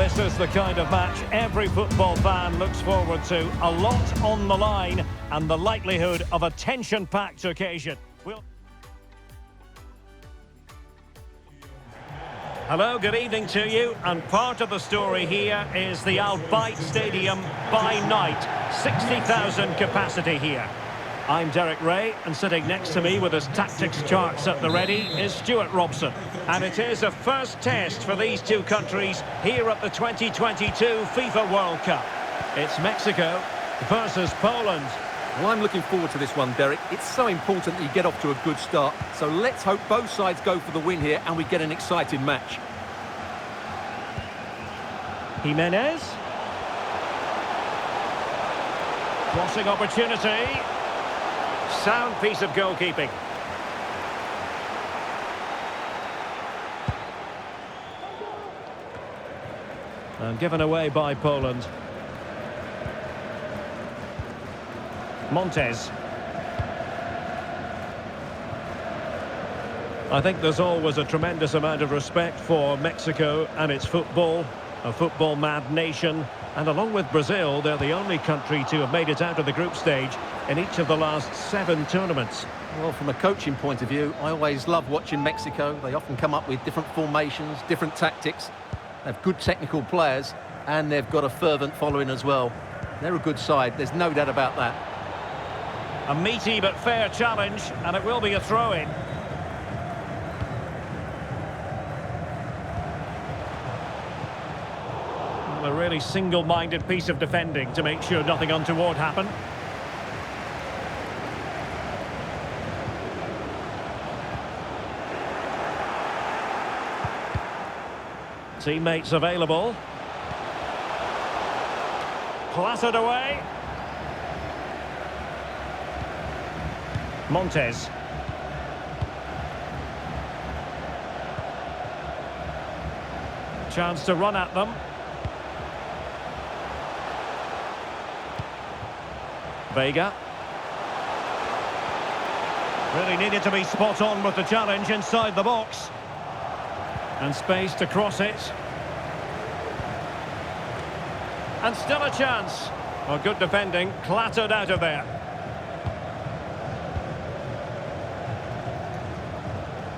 This is the kind of match every football fan looks forward to. A lot on the line and the likelihood of a tension-packed occasion. Hello, good evening to you. And part of the story here is the Al Bayt Stadium by night. 60,000 capacity here. I'm Derek Ray, and sitting next to me with his tactics charts at the ready is Stuart Robson. And it is a first test for these two countries here at the 2022 FIFA World Cup. It's Mexico versus Poland. Well, I'm looking forward to this one, Derek. It's so important that you get off to a good start. So let's hope both sides go for the win here and we get an exciting match. Jimenez. Crossing opportunity. Sound piece of goalkeeping. And given away by Poland. Montes. I think there's always a tremendous amount of respect for Mexico and its football, a football-mad nation, and along with Brazil, they're the only country to have made it out of the group stage in each of the last 7 tournaments. Well, from a coaching point of view, I always love watching Mexico. They often come up with different formations, different tactics. They have good technical players, and they've got a fervent following as well. They're a good side, there's no doubt about that. A meaty but fair challenge, and it will be a throw-in. A really single-minded piece of defending to make sure nothing untoward happened. Teammates available. Clattered away. Montes. Chance to run at them. Vega. Really needed to be spot on with the challenge inside the box. And space to cross it. And still a chance. Well, good defending, clattered out of there.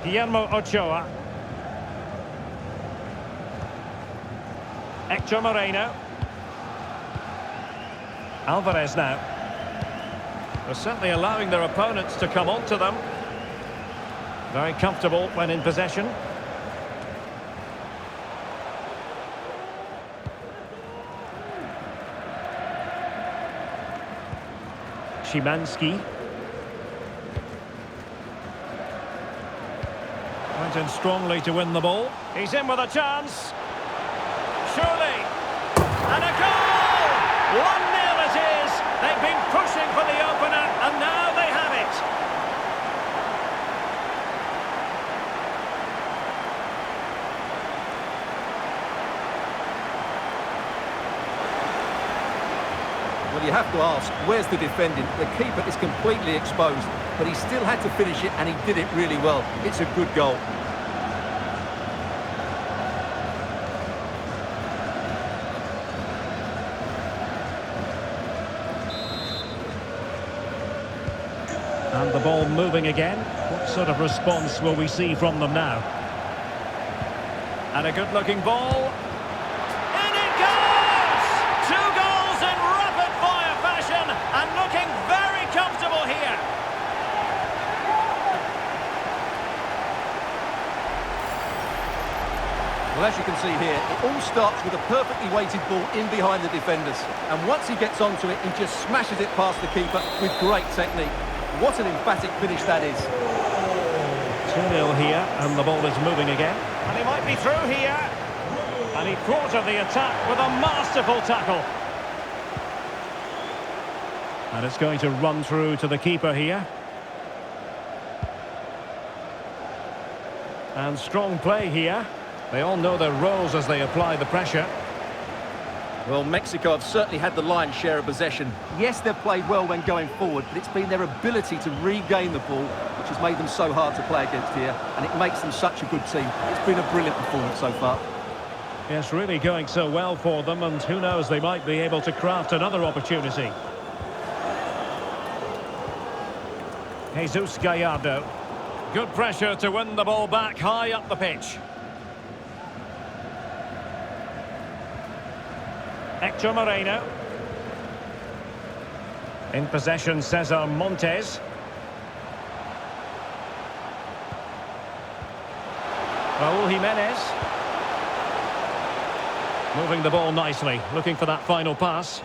Guillermo Ochoa. Hector Moreno. Alvarez now. They're certainly allowing their opponents to come onto them. Very comfortable when in possession. Szymanski. Went in strongly to win the ball. He's in with a chance. Surely. And a goal! 1-0 it is. They've been pushing for the opener, and now they have it. Well, you have to ask, where's the defending? The keeper is completely exposed, but he still had to finish it, and he did it really well. It's a good goal. And the ball moving again. What sort of response will we see from them now? And a good-looking ball. In it goes! 2 goals in rapid-fire fashion, and looking very comfortable here. Well, as you can see here, it all starts with a perfectly weighted ball in behind the defenders. And once he gets onto it, he just smashes it past the keeper with great technique. What an emphatic finish that is. 2-0 here, and the ball is moving again. And he might be through here. And he thwarted the attack with a masterful tackle. And it's going to run through to the keeper here. And strong play here. They all know their roles as they apply the pressure. Well, Mexico have certainly had the lion's share of possession. Yes, they've played well when going forward, but it's been their ability to regain the ball which has made them so hard to play against here, and it makes them such a good team. It's been a brilliant performance so far. Yes, really going so well for them, and who knows, they might be able to craft another opportunity. Jesus Gallardo. Good pressure to win the ball back high up the pitch. Hector Moreno. In possession, Cesar Montes. Raúl Jimenez. Moving the ball nicely, looking for that final pass.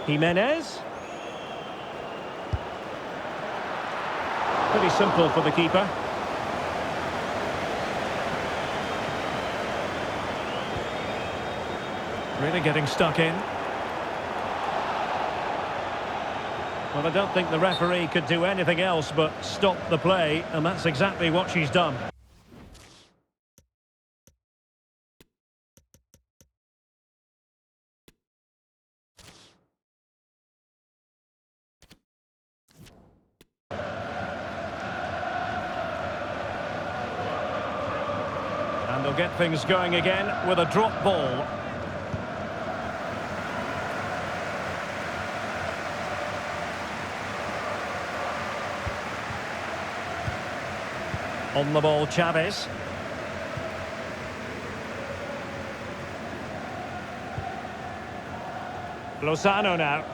Jimenez. Pretty simple for the keeper. Really getting stuck in. Well, I don't think the referee could do anything else but stop the play, and that's exactly what she's done. And they'll get things going again with a drop ball. On the ball, Chavez. Lozano now.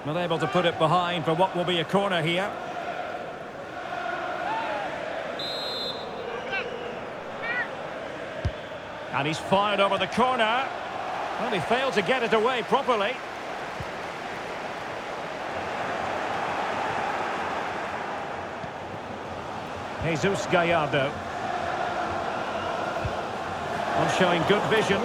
Not able to put it behind for what will be a corner here. And he's fired over the corner. Well, he failed to get it away properly. Jesus Gallardo. Well, showing good vision.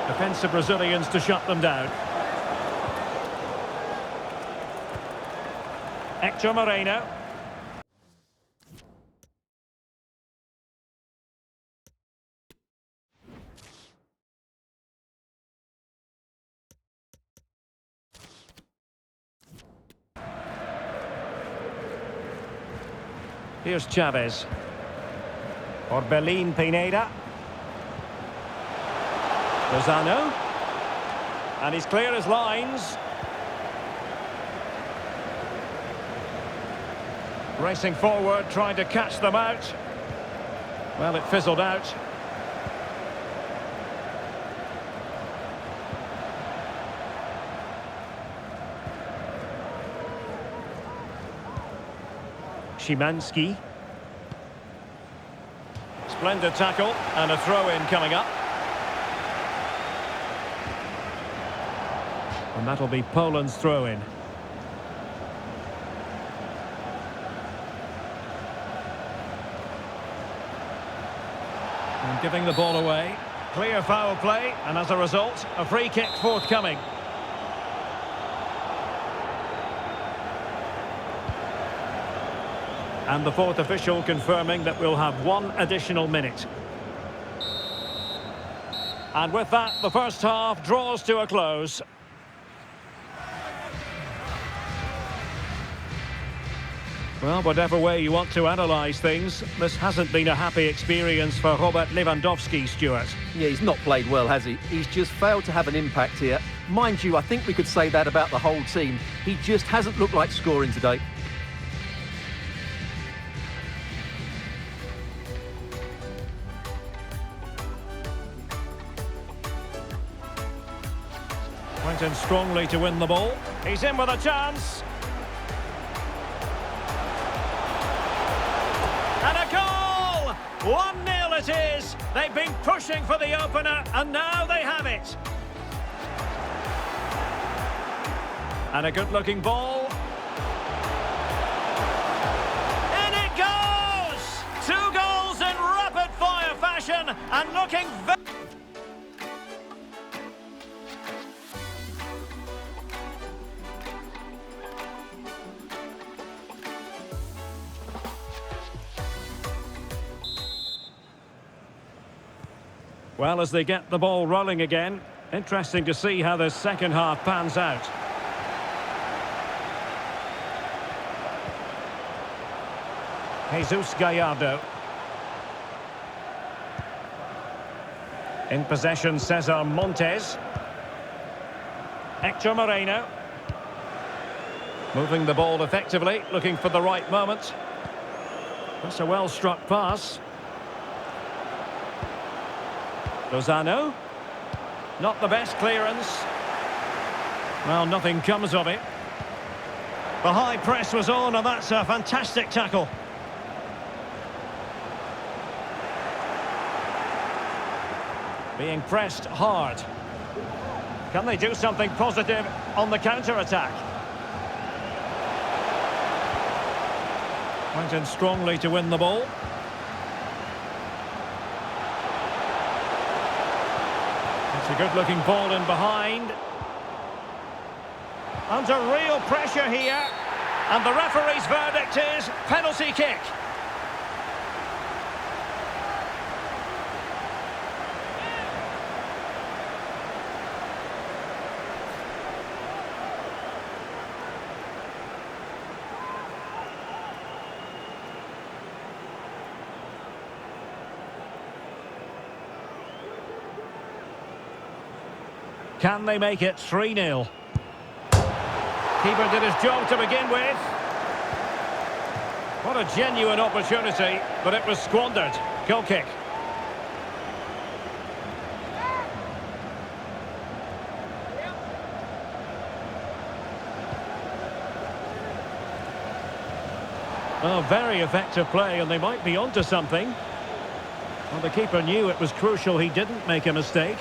Defensive Brazilians to shut them down. Hector Moreno. Here's Chavez. Orbelín Pineda. Lozano. And he's clear as lines. Racing forward, trying to catch them out. Well, it fizzled out. Szymanski. Splendid tackle and a throw-in coming up. And that'll be Poland's throw-in. And giving the ball away. Clear foul play, and as a result, a free kick forthcoming. And the fourth official confirming that we'll have one additional minute. And with that, the first half draws to a close. Well, whatever way you want to analyse things, this hasn't been a happy experience for Robert Lewandowski, Stuart. Yeah, he's not played well, has he? He's just failed to have an impact here. Mind you, I think we could say that about the whole team. He just hasn't looked like scoring today. Went in strongly to win the ball. He's in with a chance. And a goal! 1-0 it is. They've been pushing for the opener, and now they have it. And a good-looking ball. In it goes! 2 goals in rapid-fire fashion, and looking very... Well, as they get the ball rolling again, Interesting to see how the second half pans out. Jesus Gallardo. In possession, Cesar Montes. Hector Moreno. Moving the ball effectively, looking for the right moment. That's a well-struck pass. Lozano. Not the best clearance. Well, nothing comes of it. The high press was on, and that's a fantastic tackle. Being pressed hard. Can they do something positive on the counter-attack? Went in strongly to win the ball. It's a good-looking ball in behind. Under real pressure here. And the referee's verdict is penalty kick. Can they make it 3-0? Keeper did his job to begin with. What a genuine opportunity, but it was squandered. Goal kick. Oh, very effective play, and they might be onto something. Well, the keeper knew it was crucial he didn't make a mistake.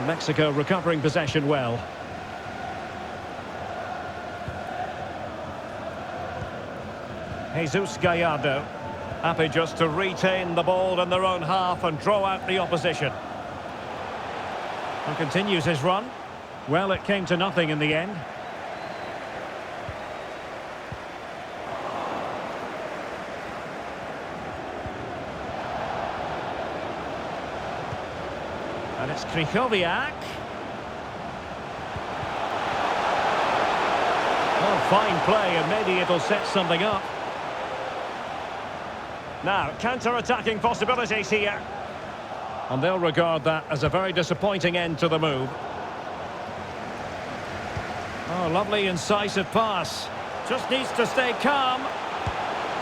Mexico recovering possession well. Jesus Gallardo. Happy just to retain the ball in their own half and draw out the opposition. And continues his run. Well, it came to nothing in the end. And it's Krychowiak. Oh, fine play, and maybe it'll set something up. Now, counter-attacking possibilities here. And they'll regard that as a very disappointing end to the move. Oh, lovely incisive pass. Just needs to stay calm.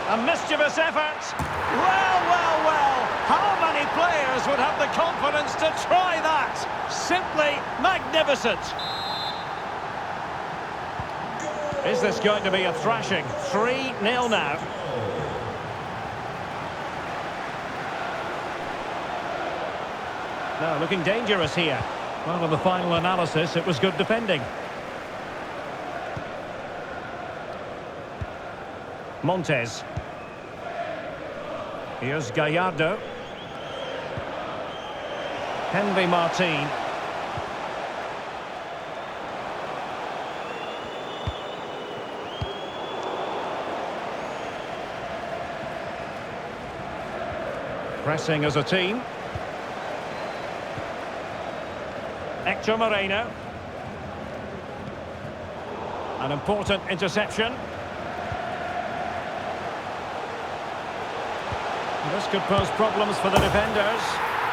A mischievous effort. Well, well, well. How many players would have the confidence to try that? Simply magnificent. Is this going to be a thrashing? 3-0 now. Now, looking dangerous here. Well, in the final analysis, it was good defending. Montes. Here's Gallardo. Henry Martin. Pressing as a team. Hector Moreno. An important interception. This could pose problems for the defenders.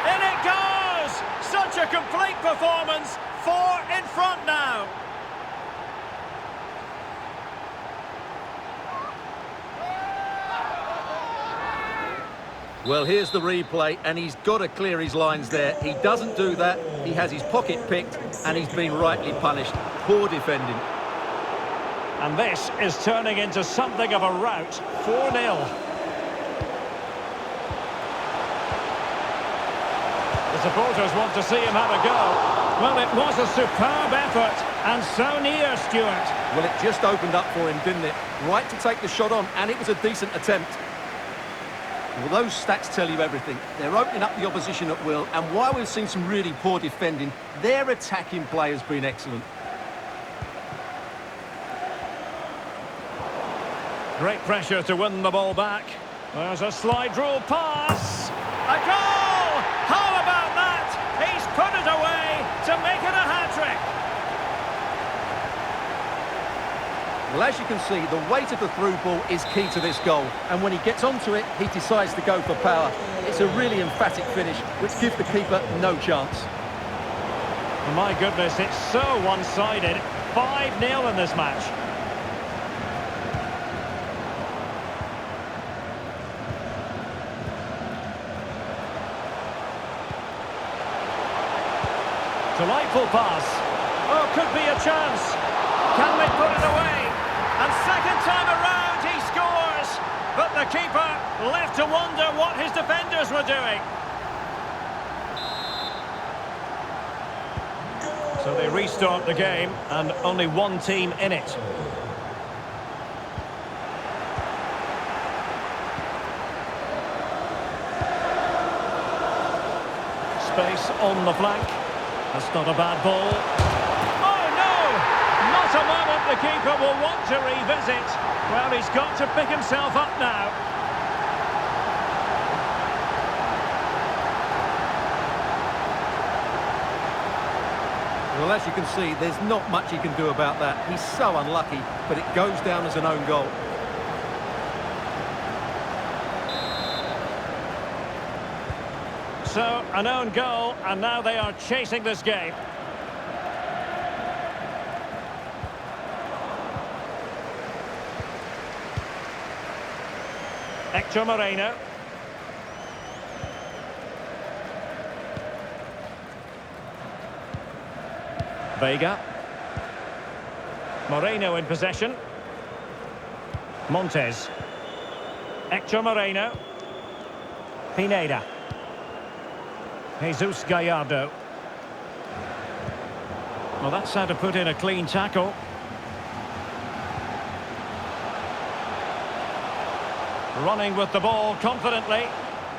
In it goes! Such a complete performance. 4 in front now. Well, here's the replay, and he's got to clear his lines there. He doesn't do that. He has his pocket picked, and he's been rightly punished. Poor defending. And this is turning into something of a rout. 4-0. The supporters want to see him have a go. Well, it was a superb effort, and so near, Stuart. Well, it just opened up for him, didn't it? Right to take the shot on, and it was a decent attempt. Well, those stats tell you everything. They're opening up the opposition at will, and while we've seen some really poor defending, their attacking play has been excellent. Great pressure to win the ball back. There's a slide rule pass. A goal! How about that? He's put it away to make it a hat-trick. Well, as you can see, the weight of the through ball is key to this goal. And when he gets onto it, he decides to go for power. It's a really emphatic finish, which gives the keeper no chance. My goodness, it's so one-sided. 5-0 in this match. Delightful pass. Oh, could be a chance. Can they put it away? And second time around, he scores. But the keeper left to wonder what his defenders were doing. So they restart the game, and only one team in it. Space on the flank. That's not a bad ball. Oh, no! Not a moment the keeper will want to revisit. Well, he's got to pick himself up now. Well, as you can see, there's not much he can do about that. He's so unlucky, but it goes down as an own goal. So, an own goal, and now they are chasing this game. Hector Moreno. Vega. Moreno in possession. Montes. Hector Moreno. Pineda. Jesus Gallardo. Well, that's how to put in a clean tackle. Running with the ball confidently.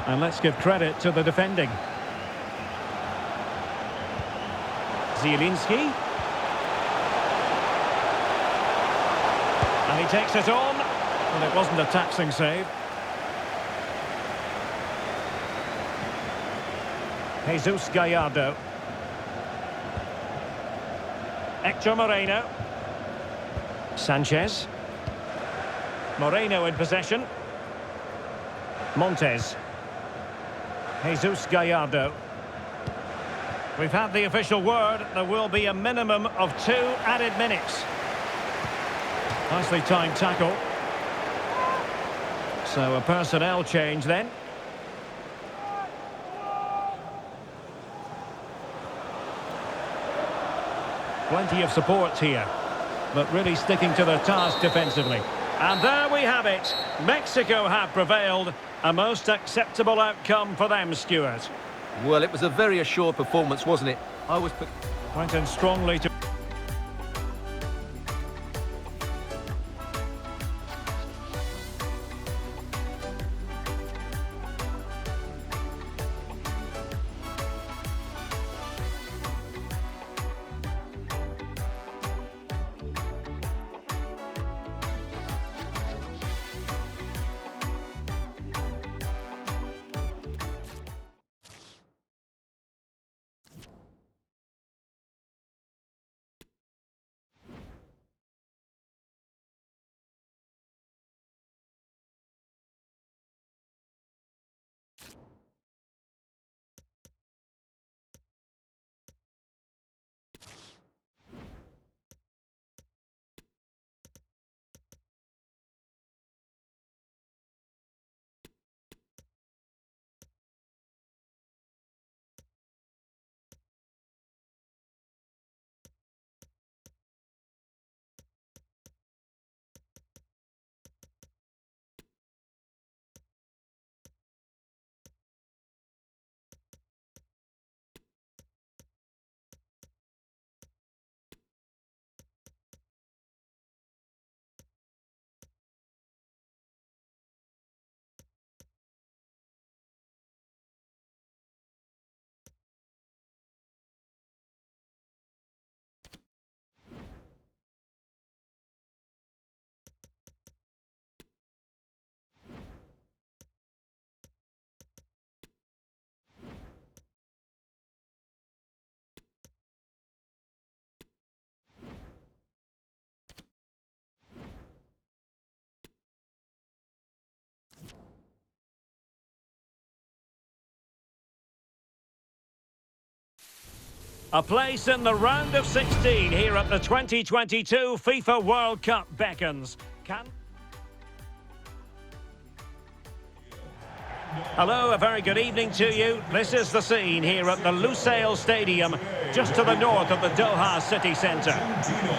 And let's give credit to the defending. Zielinski. And he takes it on. And it wasn't a taxing save. Jesus Gallardo. Hector Moreno. Sanchez. Moreno in possession. Montes. Jesus Gallardo. We've had the official word. There will be a minimum of 2 added minutes. Nicely timed tackle. So a personnel change then. Plenty of support here, but really sticking to their task defensively. And there we have it. Mexico have prevailed. A most acceptable outcome for them, Stuart. Well, it was a very assured performance, wasn't it? Went in strongly to... A place in the round of 16 here at the 2022 FIFA World Cup beckons. Hello, a very good evening to you. This is the scene here at the Lusail Stadium, just to the north of the Doha city centre.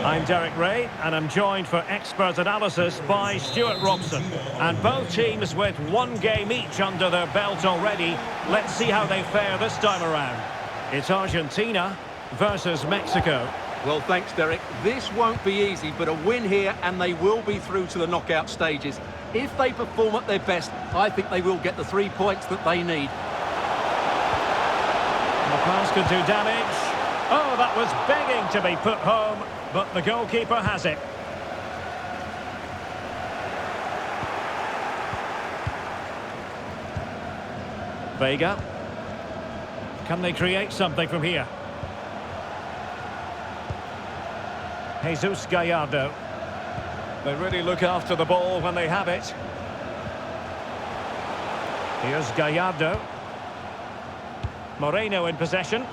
I'm Derek Ray, and I'm joined for expert analysis by Stuart Robson. And both teams with one game each under their belt already. Let's see how they fare this time around. It's Argentina versus Mexico. Well, thanks, Derek. This won't be easy, but a win here and they will be through to the knockout stages. If they perform at their best, I think they will get the 3 points that they need. The pass could do damage. Oh, that was begging to be put home, but the goalkeeper has it. Vega. Can they create something from here? Jesus Gallardo. They really look after the ball when they have it. Here's Gallardo. Moreno in possession.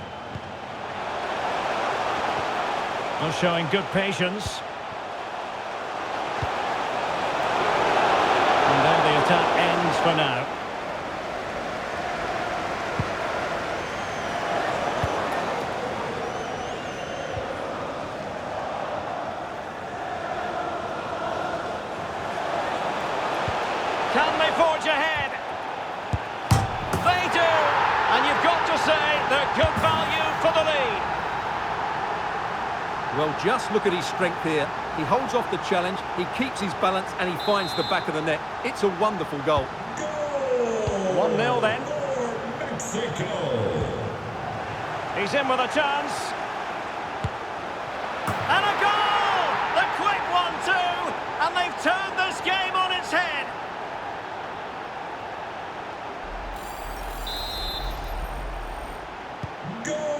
Well, showing good patience. And there the attack ends for now. Can they forge ahead? They do! And you've got to say they're good value for the lead. Well, just look at his strength here. He holds off the challenge, he keeps his balance, and he finds the back of the net. It's a wonderful goal. 1-0 then. Mexico. He's in with a chance. And a goal! The quick one too! And they've turned this game on its head.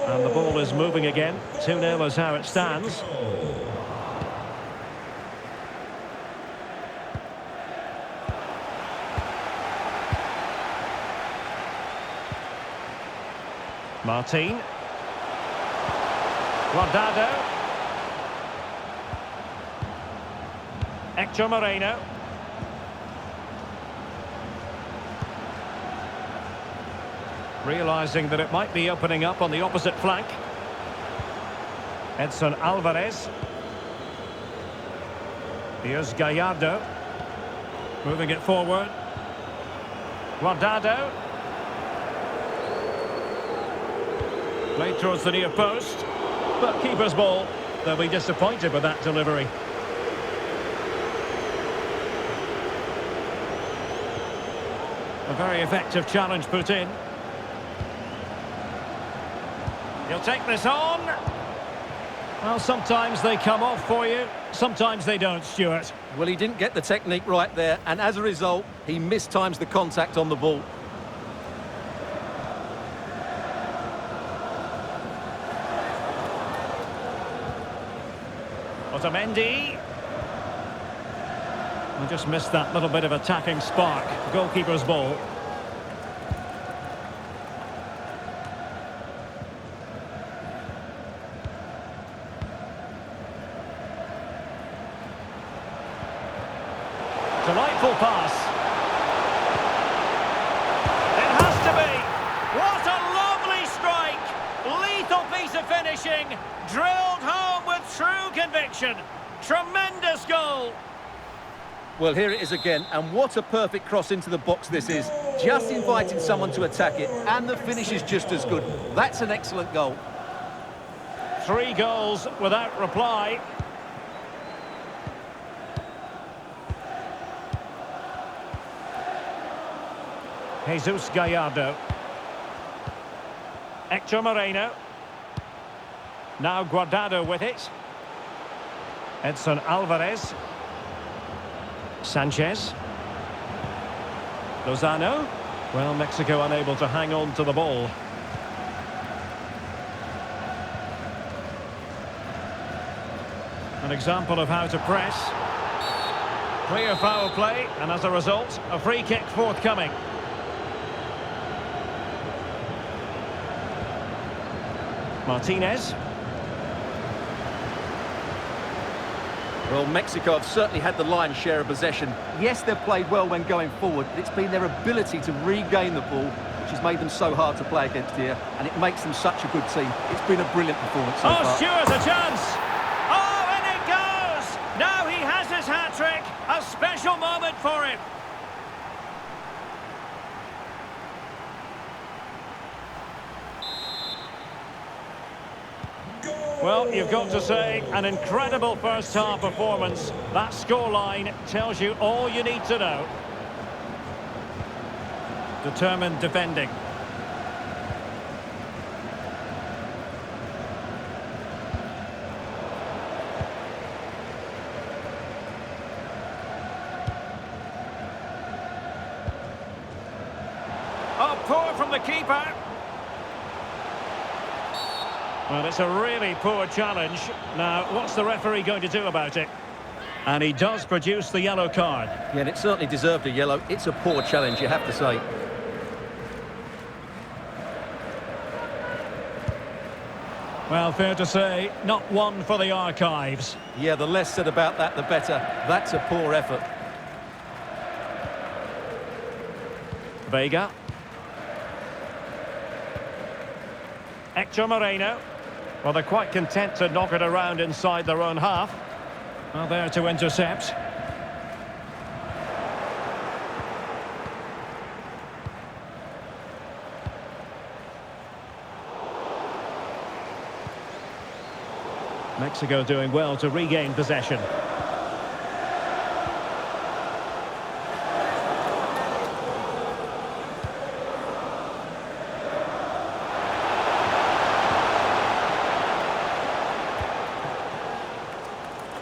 And the ball is moving again. 2-0 is how it stands. Martin. Guardado. Hector Moreno. Realising that it might be opening up on the opposite flank. Edson Alvarez. Here's Gallardo. Moving it forward. Guardado. Played towards the near post. But keeper's ball. They'll be disappointed with that delivery. A very effective challenge put in. He'll take this on. Well, sometimes they come off for you, sometimes they don't, Stuart. Well, he didn't get the technique right there, and as a result, he mistimes the contact on the ball. Otamendi. I just missed that little bit of attacking spark. Goalkeeper's ball. Delightful pass. It has to be. What a lovely strike. Lethal piece of finishing. Drilled home with true conviction. Tremendous goal. Well, here it is again, and what a perfect cross into the box this is. Just inviting someone to attack it, and the finish is just as good. That's an excellent goal. 3 goals without reply. Jesus Gallardo. Hector Moreno. Now Guardado with it. Edson Alvarez. Sanchez. Lozano. Well, Mexico unable to hang on to the ball. An example of how to press. Clear foul play, and as a result, a free kick forthcoming. Martinez. Well, Mexico have certainly had the lion's share of possession. Yes, they've played well when going forward, but it's been their ability to regain the ball which has made them so hard to play against here, and it makes them such a good team. It's been a brilliant performance so far. Stewart's a chance! Oh, and it goes! Now he has his hat-trick! A special moment for him! Well, you've got to say, an incredible first-half performance. That scoreline tells you all you need to know. Determined defending. Oh, poor from the keeper. Well, it's a really poor challenge. Now, what's the referee going to do about it? And he does produce the yellow card. Yeah, and it certainly deserved a yellow. It's a poor challenge, you have to say. Well, fair to say, not one for the archives. Yeah, the less said about that, the better. That's a poor effort. Vega. Hector Moreno. Well, they're quite content to knock it around inside their own half. Well, there to intercept. Mexico doing well to regain possession.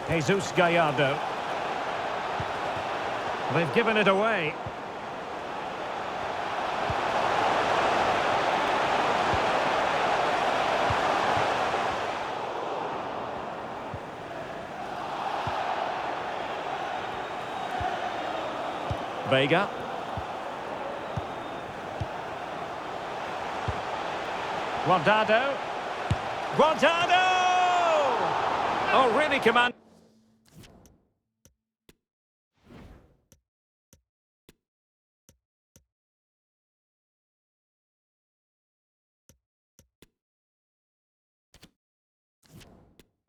Jesus Gallardo. They've given it away. Vega. Guardado. Guardado! Oh, really command.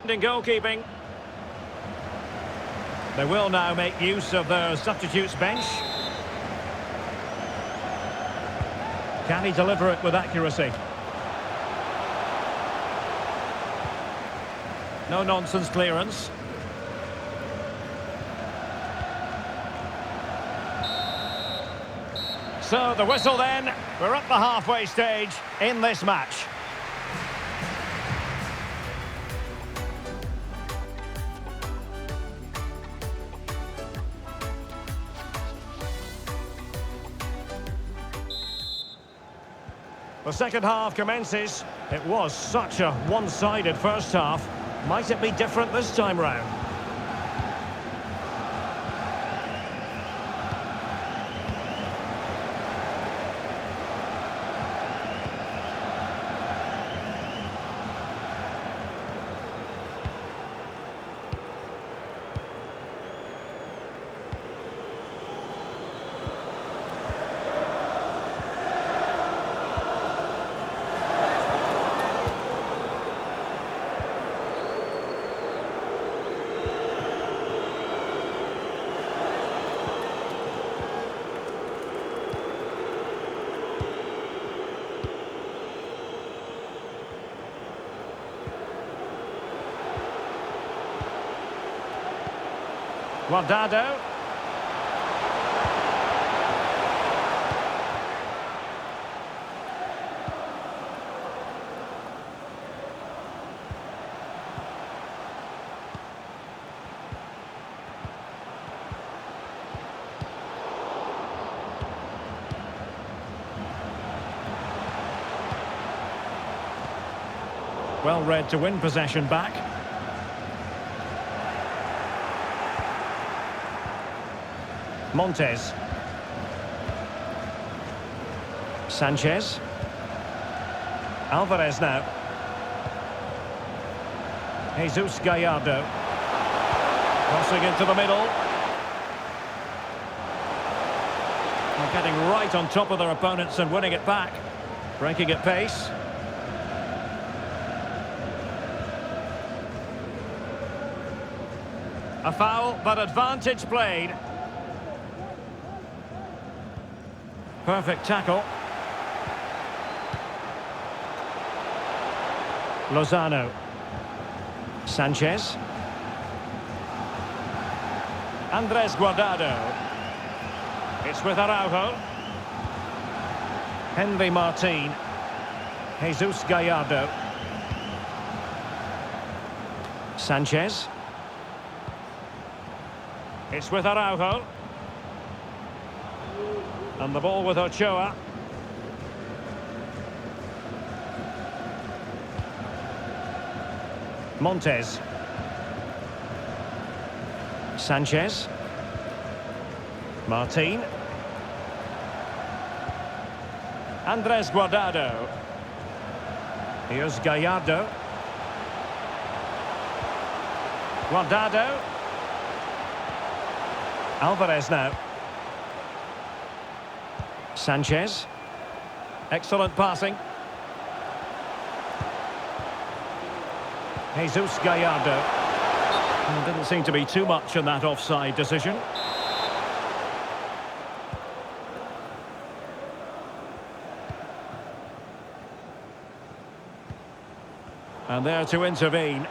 In goalkeeping. They will now make use of their substitutes bench. Can he deliver it with accuracy? No nonsense clearance. So the whistle then. We're at the halfway stage in this match. The second half commences. It was such a one-sided first half. Might it be different this time round? Guardado. Well read to win possession back. Montes. Sanchez. Alvarez now. Jesus Gallardo. Crossing into the middle. They're getting right on top of their opponents and winning it back. Breaking at pace. A foul, but advantage played. Perfect tackle. Lozano. Sanchez. Andres Guardado. It's with Araujo. Henry Martin. Jesus Gallardo. Sanchez. It's with Araujo. And the ball with Ochoa. Montes. Sanchez. Martin. Andres Guardado. Here's Gallardo. Guardado. Alvarez now. Sanchez. Excellent passing. Jesus Gallardo. Didn't seem to be too much in that offside decision. And there to intervene.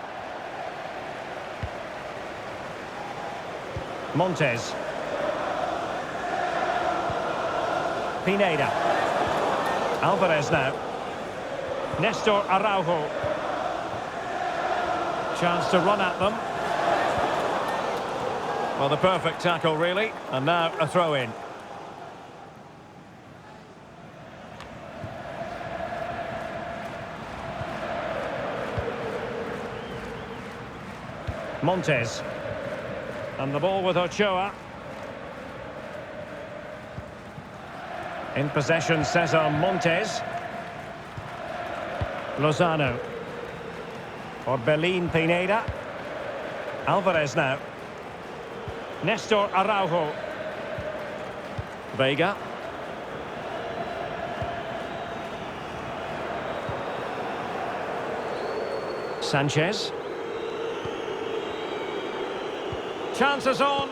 Montes. Pineda. Alvarez now. Nestor Araujo. Chance to run at them. Well, the perfect tackle, really. And now a throw-in. Montes. And the ball with Ochoa. In possession, Cesar Montes. Lozano. Orbelin Pineda. Alvarez now. Nestor Araujo. Vega. Sanchez. Chances on.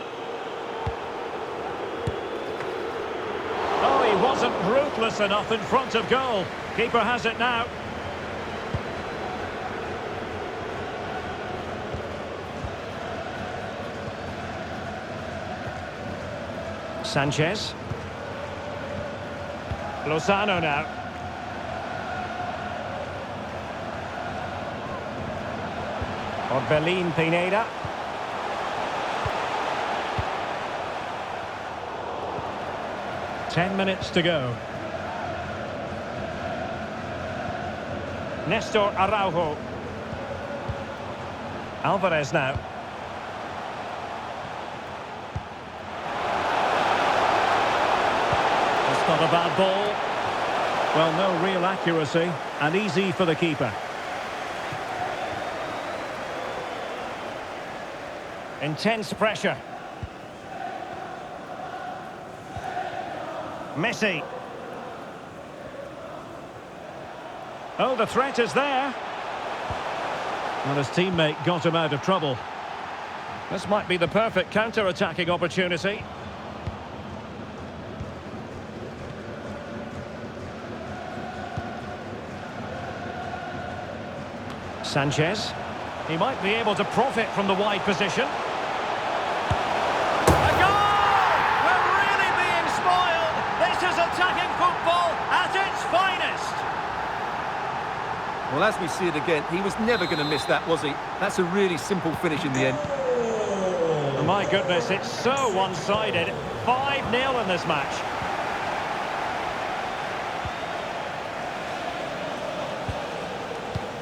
Oh, he wasn't ruthless enough in front of goal. Keeper has it now. Sanchez. Lozano now. Orbelin Pineda. Ten minutes to go. Nestor Araujo. Alvarez now. That's not a bad ball. Well, no real accuracy, and easy for the keeper. Intense pressure. Messi. Oh, the threat is there. And his teammate got him out of trouble. This might be the perfect counter-attacking opportunity. Sanchez. He might be able to profit from the wide position. Attacking football at its finest. Well, as we see it again, he was never going to miss that, was he? That's a really simple finish in the end. Oh, my goodness, it's so one-sided. 5-0 in this match.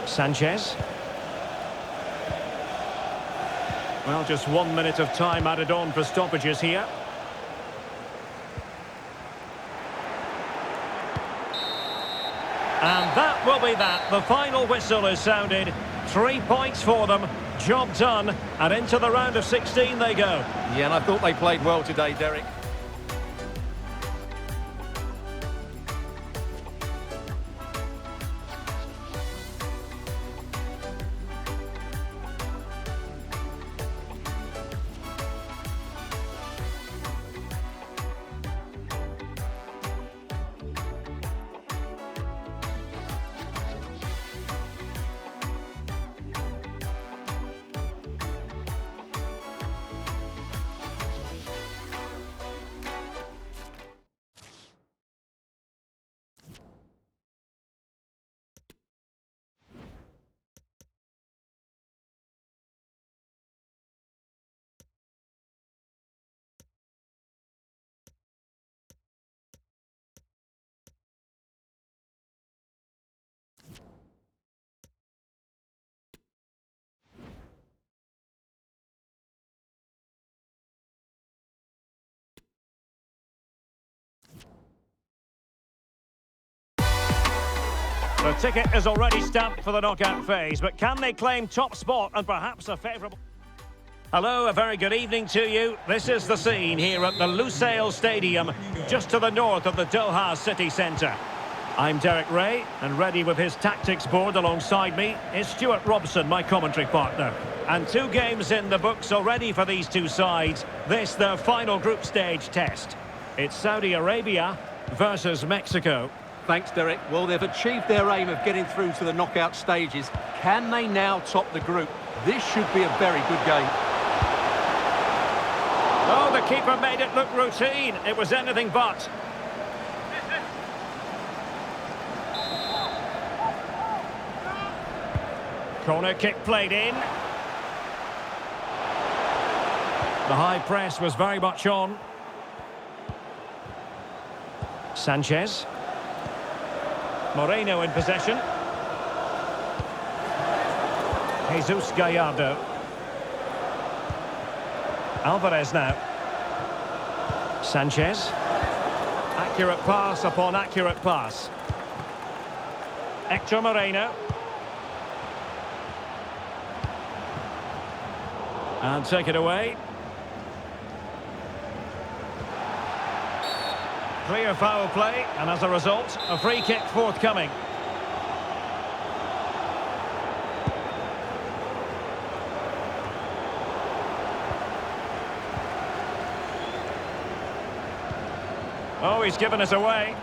Sanchez. Well, just 1 minute of time added on for stoppages here. And that will be that. The final whistle is sounded. 3 points for them. Job done, and into the round of 16 they go. Yeah, and I thought they played well today, Derek. The ticket is already stamped for the knockout phase, but can they claim top spot and perhaps a favourable... Hello, a very good evening to you. This is the scene here at the Lusail Stadium, just to the north of the Doha city centre. I'm Derek Ray, and ready with his tactics board alongside me is Stuart Robson, my commentary partner. And 2 games in the books already for these two sides. This, their final group stage test. It's Saudi Arabia versus Mexico. Thanks, Derek. Well, they've achieved their aim of getting through to the knockout stages. Can they now top the group? This should be a very good game. Oh, the keeper made it look routine. It was anything but. Corner kick played in. The high press was very much on. Sanchez. Moreno in possession. Jesus Gallardo. Alvarez now. Sanchez. Accurate pass upon accurate pass. Hector Moreno. And take it away. Clear foul play, and as a result, a free kick forthcoming. Oh, he's given us away.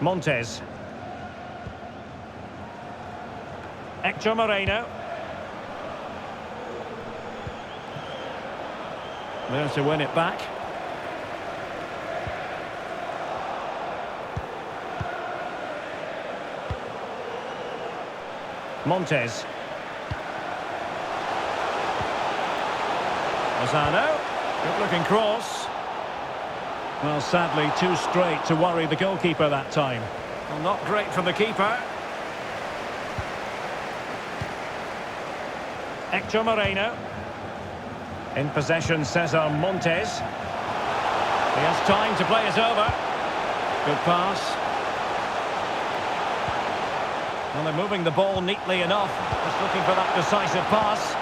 Montes. Hector Moreno. There to win it back. Montes. Lozano. Good looking cross. Well, sadly, too straight to worry the goalkeeper that time. Well, not great from the keeper. Hector Moreno. In possession, Cesar Montes. He has time to play it over. Good pass. Well, they're moving the ball neatly enough. Just looking for that decisive pass.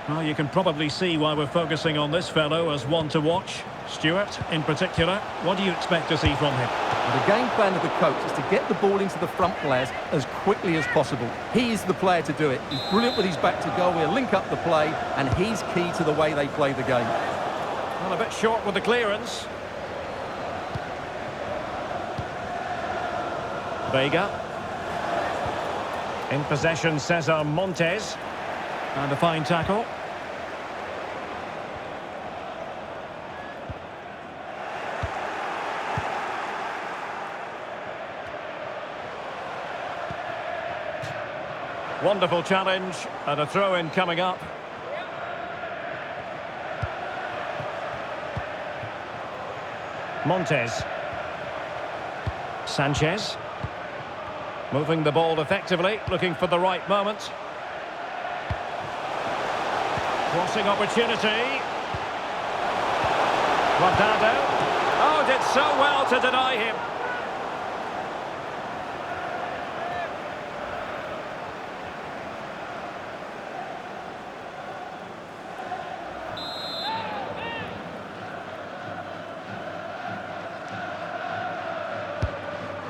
Well, you can probably see why we're focusing on this fellow as one to watch. Stuart, in particular, what do you expect to see from him? The game plan of the coach is to get the ball into the front players as quickly as possible. He is the player to do it. He's brilliant with his back to goal. He'll link up the play, and he's key to the way they play the game. Well, a bit short with the clearance. Vega. In possession, Cesar Montes. And a fine tackle. Wonderful challenge, and a throw-in coming up. Montes. Sanchez. Moving the ball effectively, looking for the right moment. Crossing opportunity. Guardado. Oh, did so well to deny him.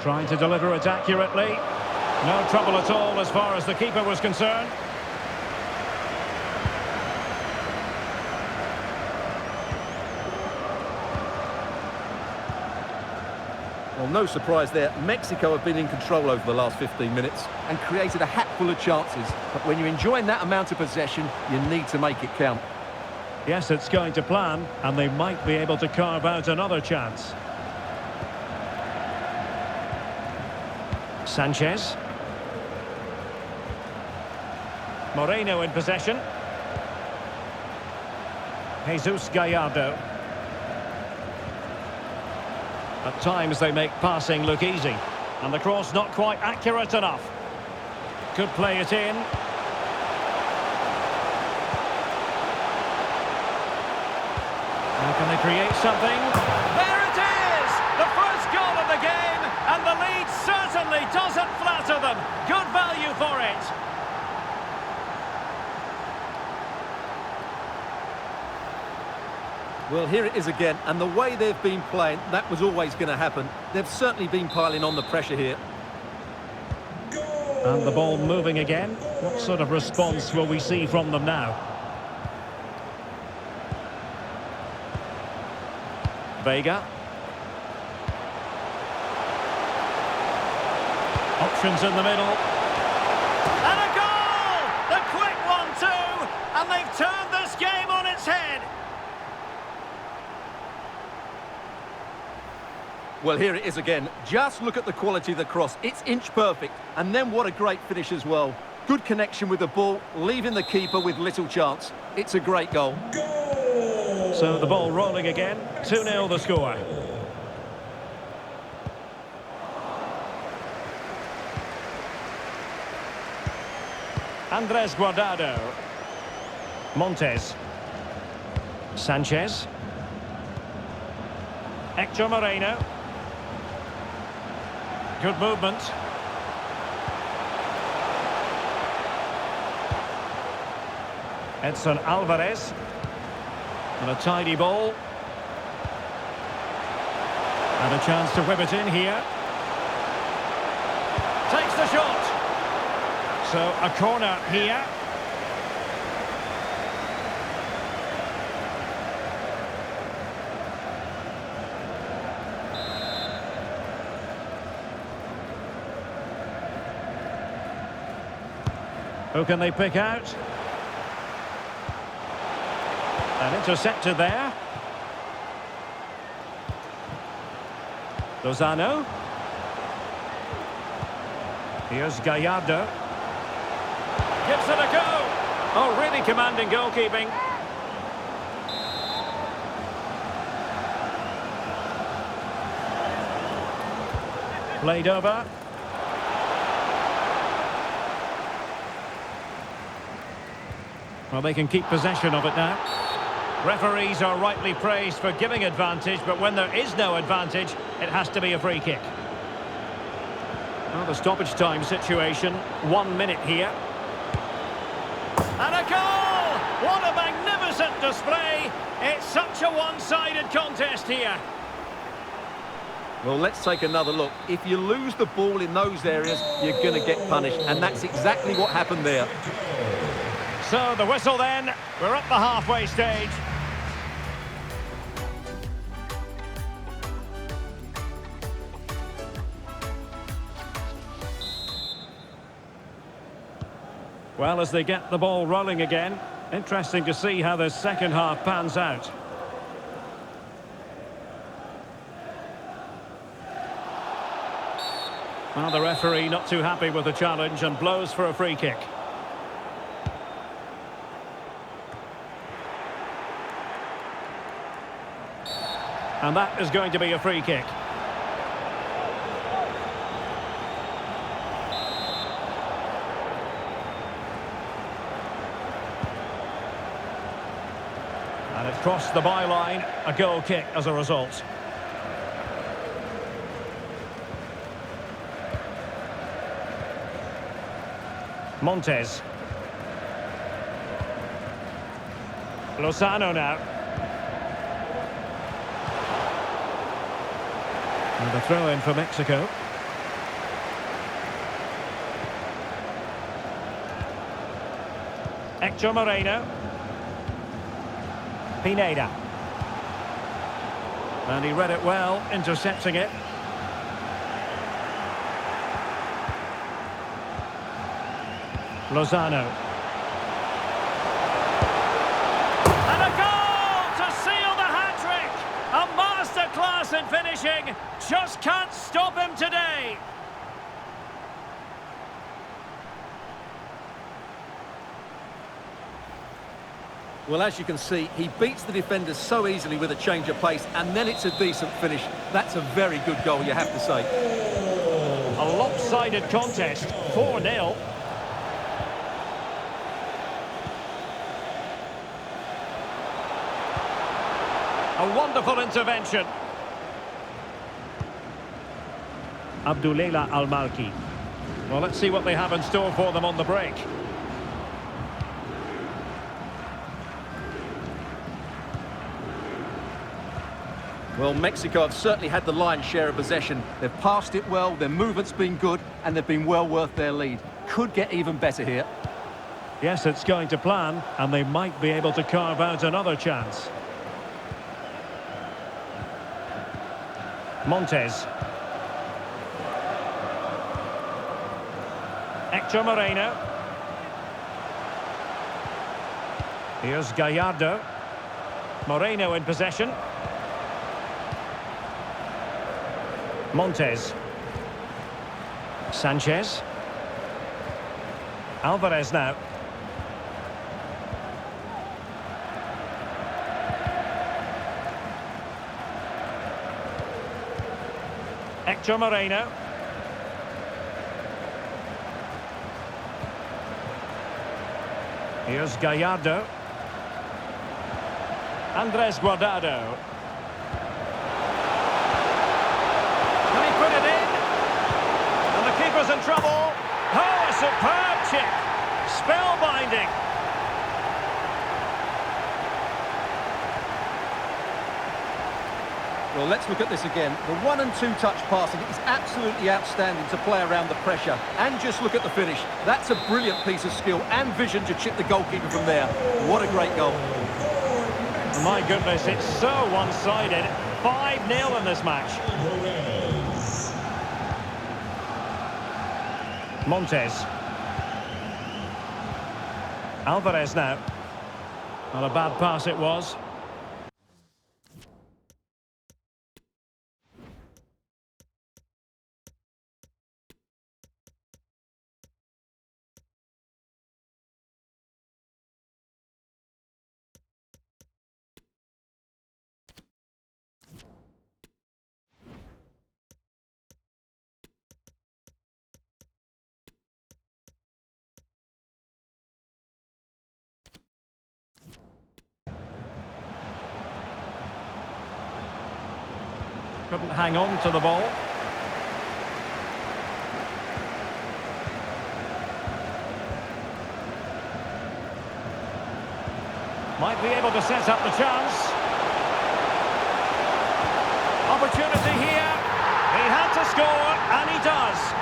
Trying to deliver it accurately. No trouble at all as far as the keeper was concerned. Well, no surprise there. Mexico have been in control over the last 15 minutes and created a hatful of chances. But when you're enjoying that amount of possession, you need to make it count. Yes, it's going to plan, and they might be able to carve out another chance. Sanchez. Moreno in possession. Jesus Gallardo. At times they make passing look easy. And the cross not quite accurate enough. Could play it in. Now can they create something? There it is! The first goal of the game, and the lead certainly doesn't flatter them. Good value for it. Well, here it is again, and the way they've been playing, that was always going to happen. They've certainly been piling on the pressure here. And the ball moving again. What sort of response will we see from them now? Vega. Options in the middle. And a goal! The quick 1-2! And they've turned this game on its head. Well, here it is again. Just look at the quality of the cross. It's inch perfect. And then what a great finish as well. Good connection with the ball, leaving the keeper with little chance. It's a great goal. So the ball rolling again. 2-0 the score. Andres Guardado. Montes. Sanchez. Hector Moreno. Good movement. Edson Alvarez. And a tidy ball. And a chance to whip it in here. Takes the shot. So a corner here. Who can they pick out? An interceptor there. Lozano. Here's Gallardo. Gives it a go. Oh, really commanding goalkeeping. Played over. Well, they can keep possession of it now. Referees are rightly praised for giving advantage, but when there is no advantage, it has to be a free kick. Well, the stoppage time situation, 1 minute here. And a goal! What a magnificent display! It's such a one-sided contest here. Well, let's take another look. If you lose the ball in those areas, you're going to get punished, and that's exactly what happened there. So the whistle then, we're up the halfway stage. Well, as they get the ball rolling again, interesting to see how the second half pans out. Well, the referee not too happy with the challenge and blows for a free kick. And that is going to be a free kick. Crossed the byline, a goal kick as a result. Montes. Lozano now. And the throw in for Mexico. Hector Moreno. Pineda. And he read it well, intercepting it. Lozano. And a goal to seal the hat-trick! A masterclass in finishing. Just can't stop him today. Well, as you can see, he beats the defenders so easily with a change of pace, and then it's a decent finish. That's a very good goal, you have to say. A lopsided contest, 4-0. A wonderful intervention. Abdullah Al-Malki. Well, let's see what they have in store for them on the break. Well, Mexico have certainly had the lion's share of possession. They've passed it well, their movement's been good, and they've been well worth their lead. Could get even better here. Yes, it's going to plan, and they might be able to carve out another chance. Montes. Hector Moreno. Here's Gallardo. Moreno in possession. Montes. Sanchez. Alvarez now. Hector Moreno. Here's Gallardo. Andres Guardado. Can he put it in? And the keeper's in trouble. Oh, a superb chip. Spellbinding. Well, let's look at this again. The 1- and 2-touch passing is absolutely outstanding to play around the pressure. And just look at the finish. That's a brilliant piece of skill and vision to chip the goalkeeper from there. What a great goal. My goodness, it's so one-sided. 5-0 in this match. Montes. Alvarez now. Well, a bad pass it was. Couldn't hang on to the ball. Might be able to set up the chance. Opportunity here. He had to score, and he does.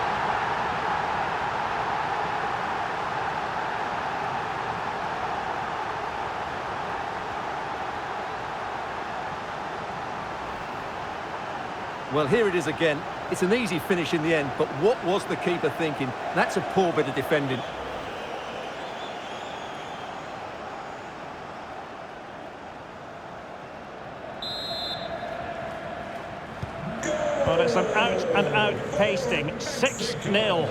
Well, here it is again. It's an easy finish in the end, but what was the keeper thinking? That's a poor bit of defending. Well, it's an out-and-out pasting. 6-0.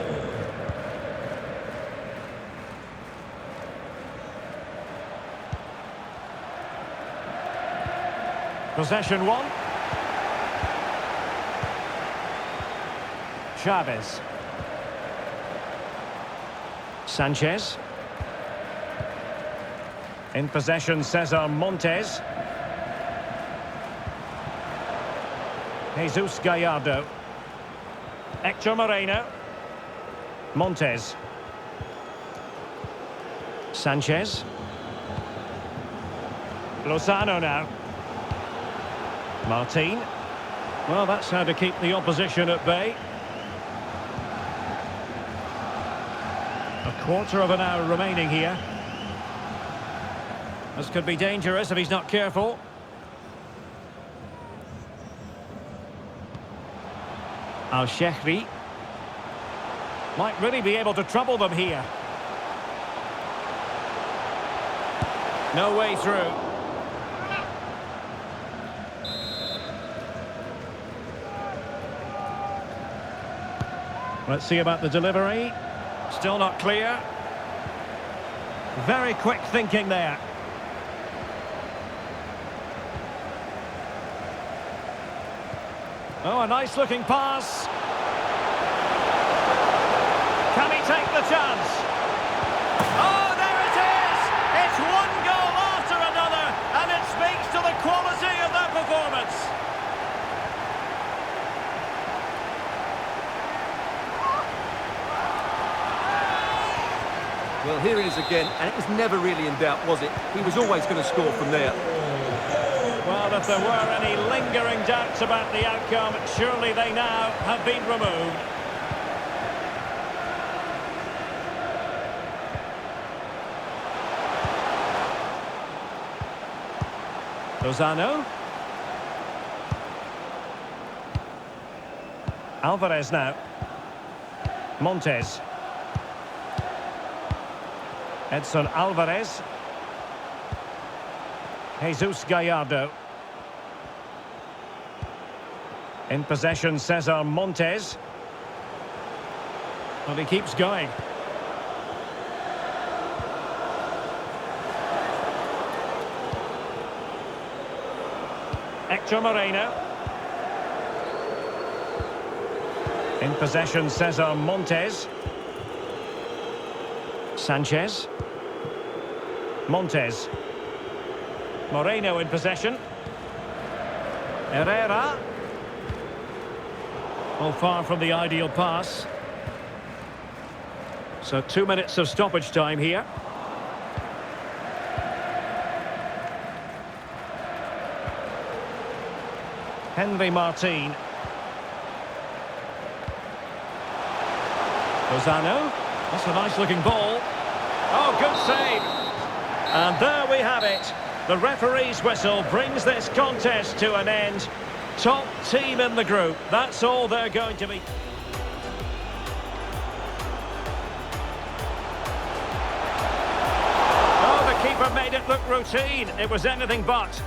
Possession one. Chavez. Sanchez. In possession, Cesar Montes. Jesus Gallardo. Hector Moreno. Montes. Sanchez. Lozano now. Martin. Well, that's how to keep the opposition at bay. A quarter of an hour remaining here. This could be dangerous if he's not careful. Al-Shehri. Might really be able to trouble them here. No way through. Let's see about the delivery. Still not clear. Very quick thinking there. Oh, a nice looking pass. Can he take the chance? Oh, there it is! It's one goal after another, and it speaks to the quality of that performance. Well, here it is again, and it was never really in doubt, was it? He was always going to score from there. Well, if there were any lingering doubts about the outcome, surely they now have been removed. Lozano. Alvarez now. Montes. Edson Alvarez. Jesus Gallardo. In possession, Cesar Montes. Well, he keeps going. Hector Moreno. In possession, Cesar Montes. Sanchez. Montes. Moreno in possession. Herrera. Well, far from the ideal pass. So 2 minutes of stoppage time here. Henry Martin. Lozano. That's a nice looking ball. Oh, good save. And there we have it. The referee's whistle brings this contest to an end. Top team in the group. That's all they're going to be. Oh, the keeper made it look routine. It was anything but.